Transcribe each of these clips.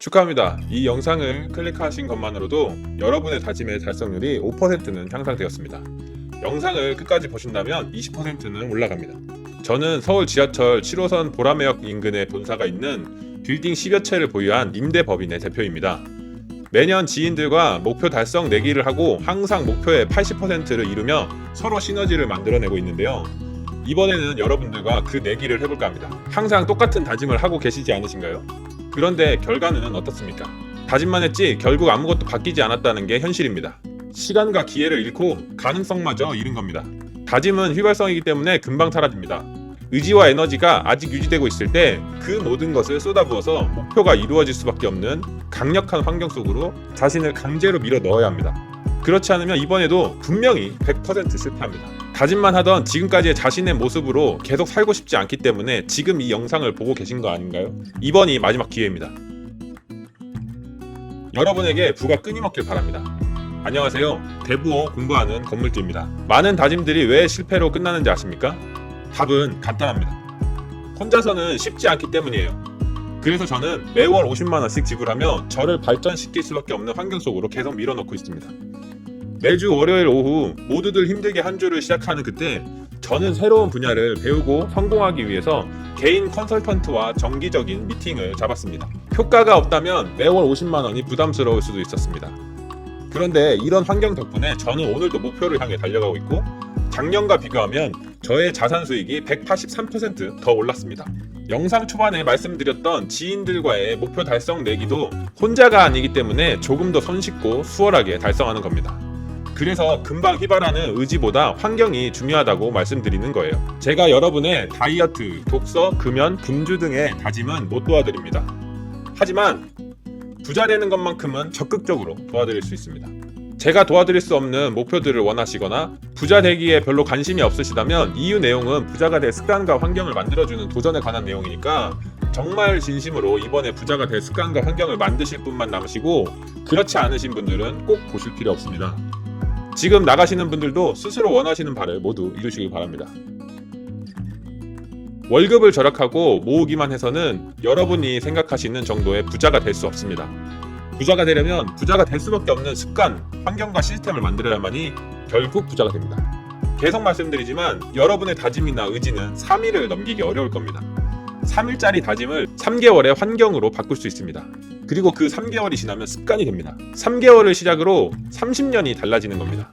축하합니다. 이 영상을 클릭하신 것만으로도 여러분의 다짐의 달성률이 5%는 향상되었습니다. 영상을 끝까지 보신다면 20%는 올라갑니다. 저는 서울 지하철 7호선 보라매역 인근에 본사가 있는 빌딩 10여 채를 보유한 임대법인의 대표입니다. 매년 지인들과 목표 달성 내기를 하고 항상 목표의 80%를 이루며 서로 시너지를 만들어내고 있는데요. 이번에는 여러분들과 그 내기를 해볼까 합니다. 항상 똑같은 다짐을 하고 계시지 않으신가요? 그런데 결과는 어떻습니까? 다짐만 했지 결국 아무것도 바뀌지 않았다는 게 현실입니다. 시간과 기회를 잃고 가능성마저 잃은 겁니다. 다짐은 휘발성이기 때문에 금방 사라집니다. 의지와 에너지가 아직 유지되고 있을 때 그 모든 것을 쏟아부어서 목표가 이루어질 수밖에 없는 강력한 환경 속으로 자신을 강제로 밀어 넣어야 합니다. 그렇지 않으면 이번에도 분명히 100% 실패합니다. 다짐만 하던 지금까지의 자신의 모습으로 계속 살고 싶지 않기 때문에 지금 이 영상을 보고 계신 거 아닌가요? 이번이 마지막 기회입니다. 여러분에게 부가 끊임없길 바랍니다. 안녕하세요. 대부호 공부하는 건물주입니다. 많은 다짐들이 왜 실패로 끝나는지 아십니까? 답은 간단합니다. 혼자서는 쉽지 않기 때문이에요. 그래서 저는 매월 50만원씩 지불하며 저를 발전시킬 수밖에 없는 환경 속으로 계속 밀어넣고 있습니다. 매주 월요일 오후 모두들 힘들게 한 주를 시작하는 그때 저는 새로운 분야를 배우고 성공하기 위해서 개인 컨설턴트와 정기적인 미팅을 잡았습니다. 효과가 없다면 매월 50만원이 부담스러울 수도 있었습니다. 그런데 이런 환경 덕분에 저는 오늘도 목표를 향해 달려가고 있고 작년과 비교하면 저의 자산 수익이 183% 더 올랐습니다. 영상 초반에 말씀드렸던 지인들과의 목표 달성 내기도 혼자가 아니기 때문에 조금 더 손쉽고 수월하게 달성하는 겁니다. 그래서 금방 휘발하는 의지보다 환경이 중요하다고 말씀드리는 거예요. 제가 여러분의 다이어트, 독서, 금연, 금주 등의 다짐은 못 도와드립니다. 하지만 부자 되는 것만큼은 적극적으로 도와드릴 수 있습니다. 제가 도와드릴 수 없는 목표들을 원하시거나 부자 되기에 별로 관심이 없으시다면 이후 내용은 부자가 될 습관과 환경을 만들어주는 도전에 관한 내용이니까 정말 진심으로 이번에 부자가 될 습관과 환경을 만드실 분만 남으시고 그렇지 않으신 분들은 꼭 보실 필요 없습니다. 지금 나가시는 분들도 스스로 원하시는 바를 모두 이루시길 바랍니다. 월급을 절약하고 모으기만 해서는 여러분이 생각하시는 정도의 부자가 될 수 없습니다. 부자가 되려면 부자가 될 수밖에 없는 습관, 환경과 시스템을 만들어야만이 결국 부자가 됩니다. 계속 말씀드리지만 여러분의 다짐이나 의지는 3일을 넘기기 어려울 겁니다. 3일짜리 다짐을 3개월의 환경으로 바꿀 수 있습니다. 그리고 그 3개월이 지나면 습관이 됩니다. 3개월을 시작으로 30년이 달라지는 겁니다.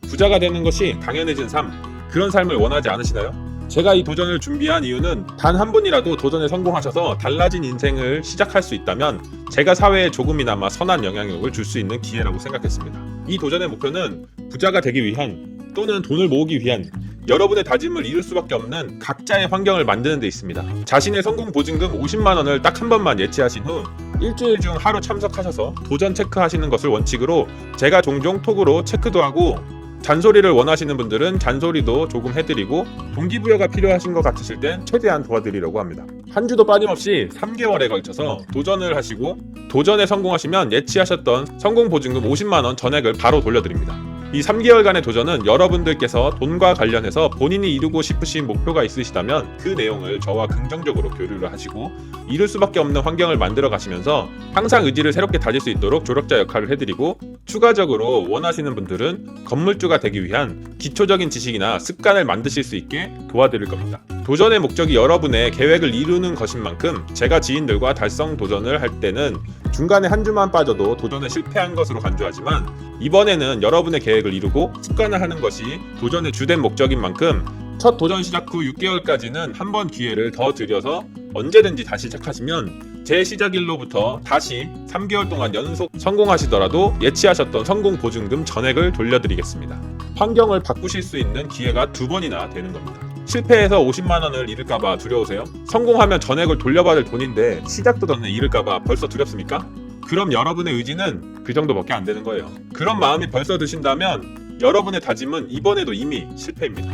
부자가 되는 것이 당연해진 삶, 그런 삶을 원하지 않으시나요? 제가 이 도전을 준비한 이유는 단 한 분이라도 도전에 성공하셔서 달라진 인생을 시작할 수 있다면 제가 사회에 조금이나마 선한 영향력을 줄 수 있는 기회라고 생각했습니다. 이 도전의 목표는 부자가 되기 위한 또는 돈을 모으기 위한 여러분의 다짐을 이룰 수밖에 없는 각자의 환경을 만드는 데 있습니다. 자신의 성공 보증금 50만원을 딱 한 번만 예치하신 후 일주일 중 하루 참석하셔서 도전 체크하시는 것을 원칙으로 제가 종종 톡으로 체크도 하고 잔소리를 원하시는 분들은 잔소리도 조금 해드리고 동기부여가 필요하신 것 같으실 땐 최대한 도와드리려고 합니다. 한 주도 빠짐없이 3개월에 걸쳐서 도전을 하시고 도전에 성공하시면 예치하셨던 성공보증금 50만원 전액을 바로 돌려드립니다. 이 3개월간의 도전은 여러분들께서 돈과 관련해서 본인이 이루고 싶으신 목표가 있으시다면 그 내용을 저와 긍정적으로 교류를 하시고 이룰 수밖에 없는 환경을 만들어 가시면서 항상 의지를 새롭게 다질 수 있도록 조력자 역할을 해드리고 추가적으로 원하시는 분들은 건물주가 되기 위한 기초적인 지식이나 습관을 만드실 수 있게 도와드릴 겁니다. 도전의 목적이 여러분의 계획을 이루는 것인 만큼 제가 지인들과 달성 도전을 할 때는 중간에 한 주만 빠져도 도전에 실패한 것으로 간주하지만 이번에는 여러분의 계획을 이루고 습관화하는 것이 도전의 주된 목적인 만큼 첫 도전 시작 후 6개월까지는 한 번 기회를 더 드려서 언제든지 다시 시작하시면 제 시작일로부터 다시 3개월 동안 연속 성공하시더라도 예치하셨던 성공 보증금 전액을 돌려드리겠습니다. 환경을 바꾸실 수 있는 기회가 2번이나 되는 겁니다. 실패해서 50만원을 잃을까봐 두려우세요? 성공하면 전액을 돌려받을 돈인데 시작도 전에 잃을까봐 벌써 두렵습니까? 그럼 여러분의 의지는 그 정도밖에 안 되는 거예요. 그런 마음이 벌써 드신다면 여러분의 다짐은 이번에도 이미 실패입니다.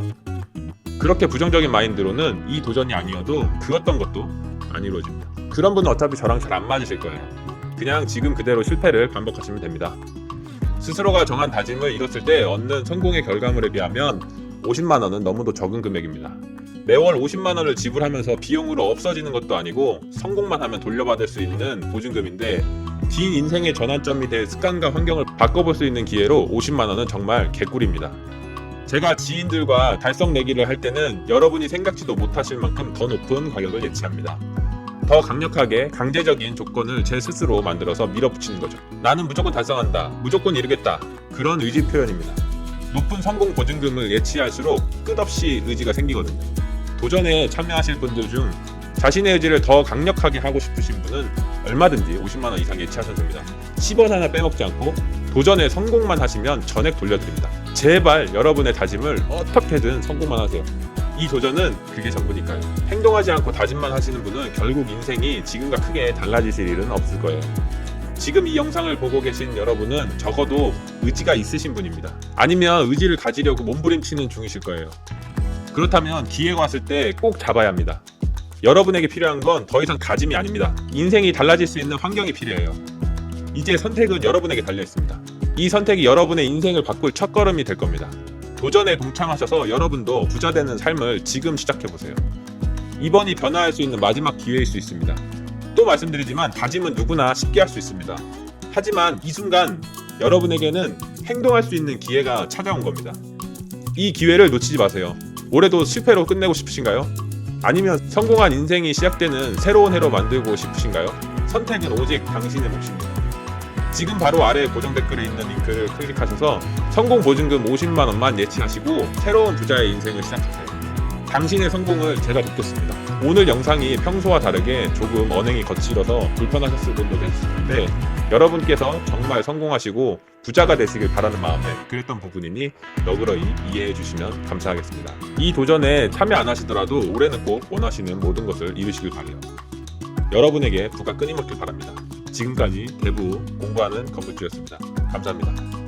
그렇게 부정적인 마인드로는 이 도전이 아니어도 그 어떤 것도 안 이루어집니다. 그런 분은 어차피 저랑 잘 안 맞으실 거예요. 그냥 지금 그대로 실패를 반복하시면 됩니다. 스스로가 정한 다짐을 이뤘을 때 얻는 성공의 결과물에 비하면 50만원은 너무도 적은 금액입니다. 매월 50만 원을 지불하면서 비용으로 없어지는 것도 아니고 성공만 하면 돌려받을 수 있는 보증금인데 긴 인생의 전환점이 될 습관과 환경을 바꿔볼 수 있는 기회로 50만 원은 정말 개꿀입니다. 제가 지인들과 달성 내기를 할 때는 여러분이 생각지도 못하실 만큼 더 높은 가격을 예치합니다. 더 강력하게 강제적인 조건을 제 스스로 만들어서 밀어붙이는 거죠. 나는 무조건 달성한다, 무조건 이루겠다, 그런 의지 표현입니다. 높은 성공 보증금을 예치할수록 끝없이 의지가 생기거든요. 도전에 참여하실 분들 중 자신의 의지를 더 강력하게 하고 싶으신 분은 얼마든지 50만 원 이상 예치하셔도 됩니다. 10원 하나 빼먹지 않고 도전에 성공만 하시면 전액 돌려드립니다. 제발 여러분의 다짐을 어떻게든 성공만 하세요. 이 도전은 그게 전부니까요. 행동하지 않고 다짐만 하시는 분은 결국 인생이 지금과 크게 달라지실 일은 없을 거예요. 지금 이 영상을 보고 계신 여러분은 적어도 의지가 있으신 분입니다. 아니면 의지를 가지려고 몸부림치는 중이실 거예요. 그렇다면 기회가 왔을 때 꼭 잡아야 합니다. 여러분에게 필요한 건 더 이상 다짐이 아닙니다. 인생이 달라질 수 있는 환경이 필요해요. 이제 선택은 여러분에게 달려 있습니다. 이 선택이 여러분의 인생을 바꿀 첫걸음이 될 겁니다. 도전에 동참하셔서 여러분도 부자 되는 삶을 지금 시작해보세요. 이번이 변화할 수 있는 마지막 기회일 수 있습니다. 또 말씀드리지만 다짐은 누구나 쉽게 할 수 있습니다. 하지만 이 순간 여러분에게는 행동할 수 있는 기회가 찾아온 겁니다. 이 기회를 놓치지 마세요. 올해도 실패로 끝내고 싶으신가요? 아니면 성공한 인생이 시작되는 새로운 해로 만들고 싶으신가요? 선택은 오직 당신의 몫입니다. 지금 바로 아래 고정 댓글에 있는 링크를 클릭하셔서 성공 보증금 50만 원만 예치하시고 새로운 부자의 인생을 시작하세요. 당신의 성공을 제가 돕겠습니다. 오늘 영상이 평소와 다르게 조금 언행이 거칠어서 불편하셨을 분도 계실 텐데 여러분께서 정말 성공하시고 부자가 되시길 바라는 마음에 그랬던 부분이니 너그러이 이해해 주시면 감사하겠습니다. 이 도전에 참여 안 하시더라도 올해는 꼭 원하시는 모든 것을 이루시길 바라요. 여러분에게 부가 끊임없길 바랍니다. 지금까지 대부 공부하는 건물주였습니다. 감사합니다.